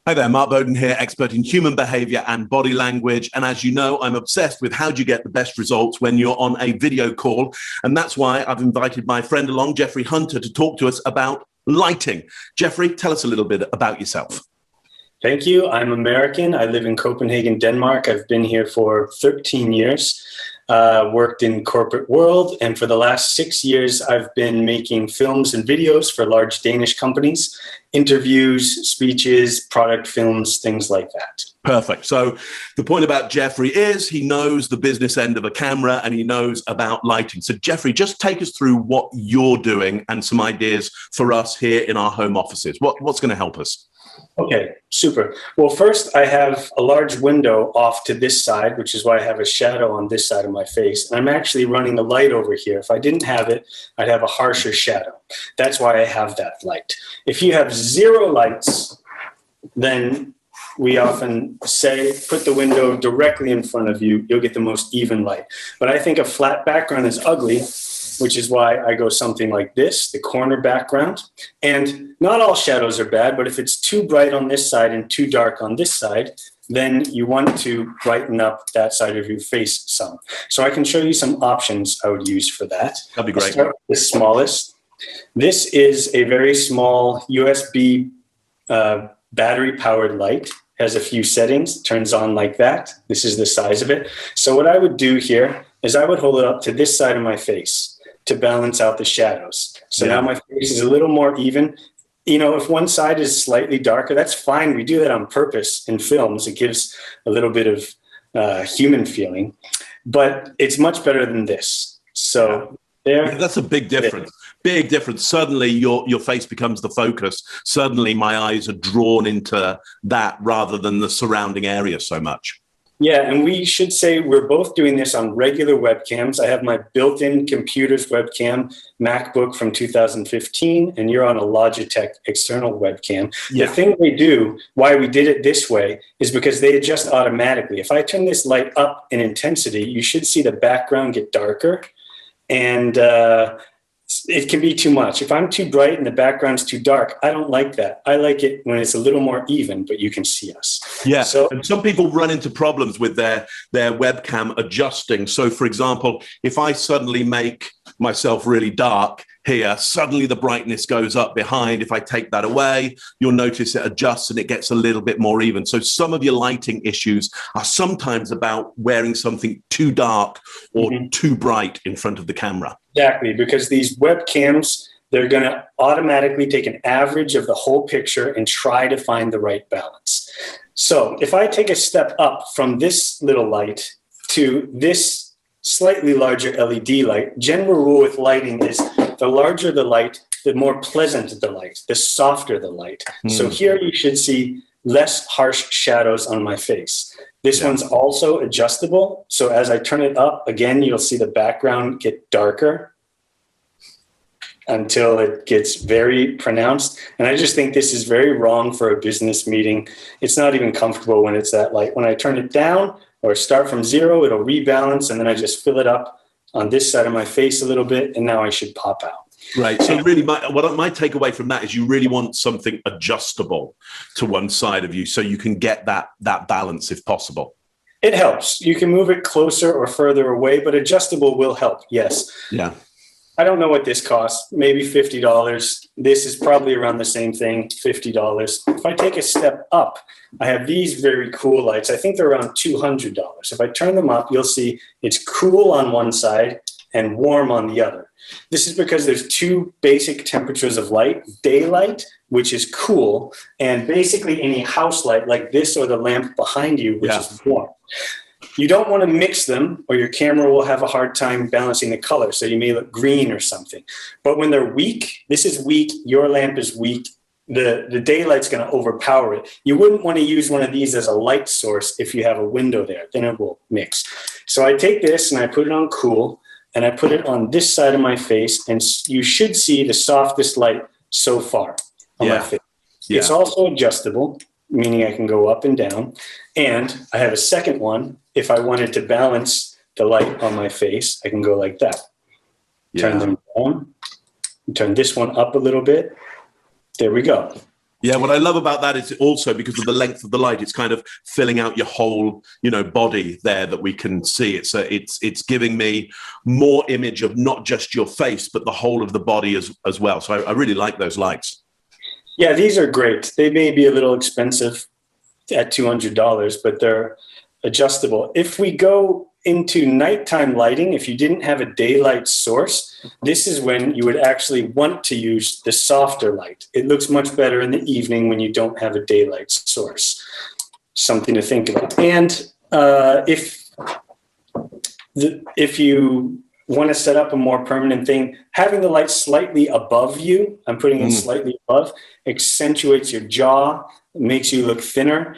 Hi there, Mark Bowden here, expert in human behavior and body language. And as you know, I'm obsessed with how do you get the best results when you're on a video call. And that's why I've invited my friend along, Jeffrey Hunter, to talk to us about lighting. Jeffrey, tell us a little bit about yourself. Thank you. I'm American. I live in Copenhagen, Denmark. I've been here for 13 years, worked in corporate world. And for the last 6 years, I've been making films and videos for large Danish companies, interviews, speeches, product films, things like that. Perfect. So the point about Jeffrey is he knows the business end of a camera and he knows about lighting. So Jeffrey, just take us through what you're doing and some ideas for us here in our home offices. What's going to help us? Okay, super. Well, first I have a large window off to this side, which is why I have a shadow on this side of my face. And I'm actually running the light over here. If I didn't have it, I'd have a harsher shadow. That's why I have that light. If you have zero lights, then we often say, put the window directly in front of you. You'll get the most even light. But I think a flat background is ugly, which is why I go something like this, the corner background. And not all shadows are bad, but if it's too bright on this side and too dark on this side, then you want to brighten up that side of your face some. So I can show you some options I would use for that. That'd be great. I'll start with the smallest. This is a very small USB battery-powered light. Has a few settings, turns on like that. This is the size of it. So what I would do here is I would hold it up to this side of my face to balance out the shadows. So now my face is a little more even. You know, if one side is slightly darker, that's fine. We do that on purpose in films. It gives a little bit of human feeling, but it's much better than this. So there. That's a big difference. Big difference. Suddenly your face becomes the focus. Suddenly my eyes are drawn into that rather than the surrounding area so much. Yeah, and we should say we're both doing this on regular webcams. I have my built-in computer's webcam, MacBook from 2015, and you're on a Logitech external webcam. Yeah. The thing they do, why we did it this way, is because they adjust automatically. If I turn this light up in intensity, you should see the background get darker, and it can be too much. If I'm too bright and the background's too dark, I don't like that. I like it when it's a little more even, but you can see us. Yeah, so, and some people run into problems with their webcam adjusting. So, for example, if I suddenly make myself really dark here, suddenly the brightness goes up behind. If I take that away, you'll notice it adjusts and it gets a little bit more even. So some of your lighting issues are sometimes about wearing something too dark or too bright in front of the camera. Exactly, because these webcams, they're going to automatically take an average of the whole picture and try to find the right balance. So if I take a step up from this little light to this slightly larger LED light, general rule with lighting is the larger the light, the more pleasant the light, the softer the light. So here you should see less harsh shadows on my face. This one's also adjustable. So as I turn it up, again, you'll see the background get darker until it gets very pronounced. And I just think this is very wrong for a business meeting. It's not even comfortable when it's that light. When I turn it down or start from zero, it'll rebalance, and then I just fill it up on this side of my face a little bit, and now I should pop out. Right. So really, my takeaway from that is you really want something adjustable to one side of you so you can get that balance if possible. It helps. You can move it closer or further away, but adjustable will help, yes. Yeah. I don't know what this costs, maybe $50. This is probably around the same thing, $50. If I take a step up, I have these very cool lights. I think they're around $200. If I turn them up, you'll see it's cool on one side and warm on the other. This is because there's two basic temperatures of light: daylight, which is cool, and basically any house light like this or the lamp behind you, which is warm. You don't want to mix them or your camera will have a hard time balancing the color, so you may look green or something. But when they're weak, this is weak, your lamp is weak, the daylight's going to overpower it. You wouldn't want to use one of these as a light source if you have a window there, then it will mix. So I take this and I put it on cool, and I put it on this side of my face, and you should see the softest light so far on my face. Yeah. It's also adjustable, meaning I can go up and down. And I have a second one. If I wanted to balance the light on my face, I can go like that. Turn them down, turn this one up a little bit. There we go. Yeah, what I love about that is also because of the length of the light, it's kind of filling out your whole, body there that we can see. It's giving me more image of not just your face, but the whole of the body as well. So I really like those lights. Yeah, these are great. They may be a little expensive at $200, but they're adjustable. If we go into nighttime lighting, if you didn't have a daylight source, this is when you would actually want to use the softer light. It looks much better in the evening when you don't have a daylight source. Something to think about. And if you want to set up a more permanent thing, having the light slightly above you, I'm putting it slightly above, accentuates your jaw, makes you look thinner.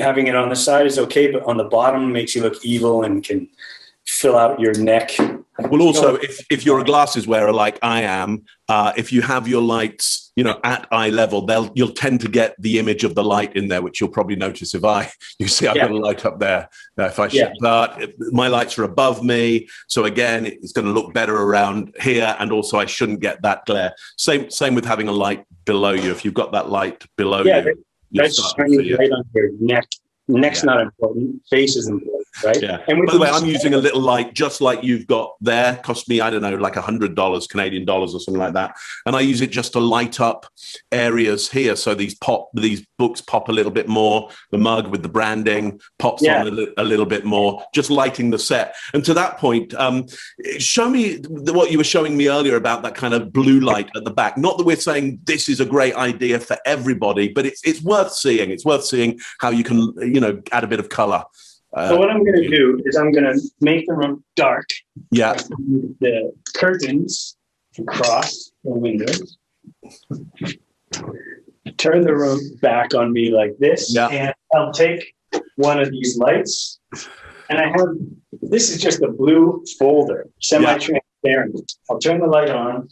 Having it on the side is okay, but on the bottom makes you look evil and can fill out your neck. Well, also, if you're a glasses wearer like I am, if you have your lights, at eye level, you'll tend to get the image of the light in there, which you'll probably notice you see I've got a light up there. If I shift that, my lights are above me. So again, it's going to look better around here. And also I shouldn't get that glare. Same with having a light below you. If you've got that light below you. That's shining right on your neck. Neck's not important. Face is important, right? Yeah. And by the way, I'm using a little light just like you've got there. Cost me, I don't know, like $100 Canadian dollars or something like that. And I use it just to light up areas here. So these books pop a little bit more. The mug with the branding pops on a little bit more, just lighting the set. And to that point, show me what you were showing me earlier about that kind of blue light at the back. Not that we're saying this is a great idea for everybody, but it's worth seeing. It's worth seeing how you can, add a bit of color. So what I'm going to do is I'm going to make the room dark. Yeah. The curtains across the windows. Turn the room back on me like this. Yeah. And I'll take one of these lights. And this is just a blue folder, semi-transparent. I'll turn the light on,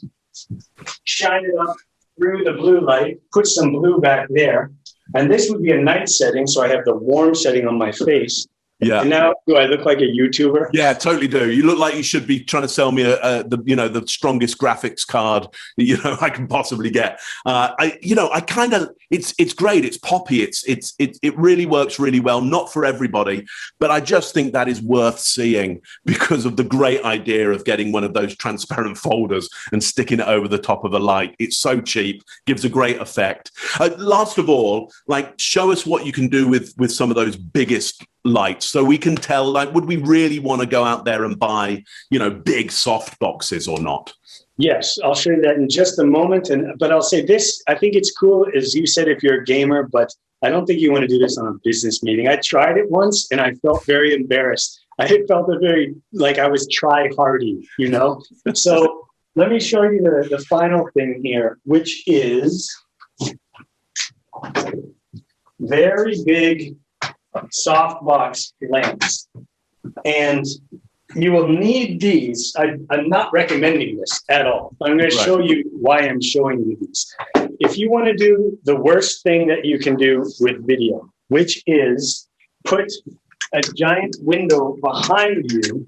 shine it up through the blue light, put some blue back there. And this would be a night setting, so I have the warm setting on my face. Yeah. And now, do I look like a YouTuber? Yeah, totally do. You look like you should be trying to sell me the strongest graphics card I can possibly get. It's great. It's poppy. It really works really well. Not for everybody, but I just think that is worth seeing because of the great idea of getting one of those transparent folders and sticking it over the top of a light. It's so cheap, gives a great effect. Last of all, show us what you can do with some of those biggest lights so we can tell, would we really want to go out there and buy, big soft boxes or not? Yes, I'll show you that in just a moment. But I'll say this, I think it's cool, as you said, if you're a gamer, but I don't think you want to do this on a business meeting. I tried it once and I felt very embarrassed. I felt like I was try-hardy, So let me show you the final thing here, which is very big softbox lens. And you will need these. I'm not recommending this at all. I'm going to show you why I'm showing you these. If you want to do the worst thing that you can do with video, which is put a giant window behind you,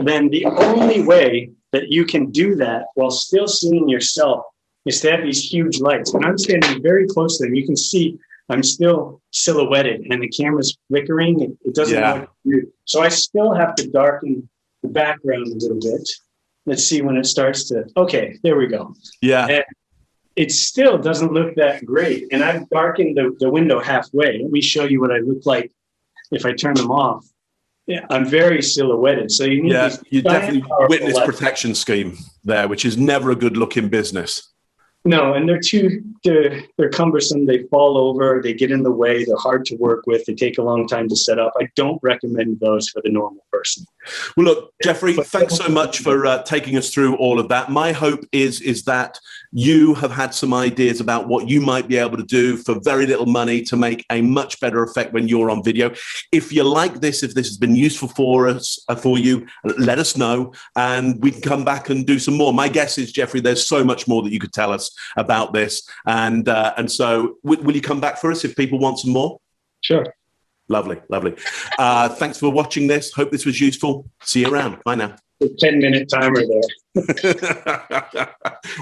then the only way that you can do that while still seeing yourself is to have these huge lights. And I'm standing very close to them. You can see I'm still silhouetted and the camera's flickering. It doesn't know what to do. So I still have to darken the background a little bit. Let's see when it starts to, okay, there we go. Yeah. And it still doesn't look that great. And I've darkened the window halfway. Let me show you what I look like if I turn them off. Yeah, I'm very silhouetted. So you need you definitely witness protection scheme there, which is never a good look in business. No, and they're cumbersome. They fall over. They get in the way. They're hard to work with. They take a long time to set up. I don't recommend those for the normal person. Well, look, Jeffrey, thanks so much for taking us through all of that. My hope is that you have had some ideas about what you might be able to do for very little money to make a much better effect when you're on video. If you like this, if this has been useful for you, let us know, and we can come back and do some more. My guess is, Jeffrey, there's so much more that you could tell us about this, and so will you come back for us if people want some more? Sure. Lovely. Thanks for watching this. Hope this was useful. See you around. Bye now. The 10-minute timer there.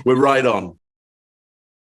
We're right on.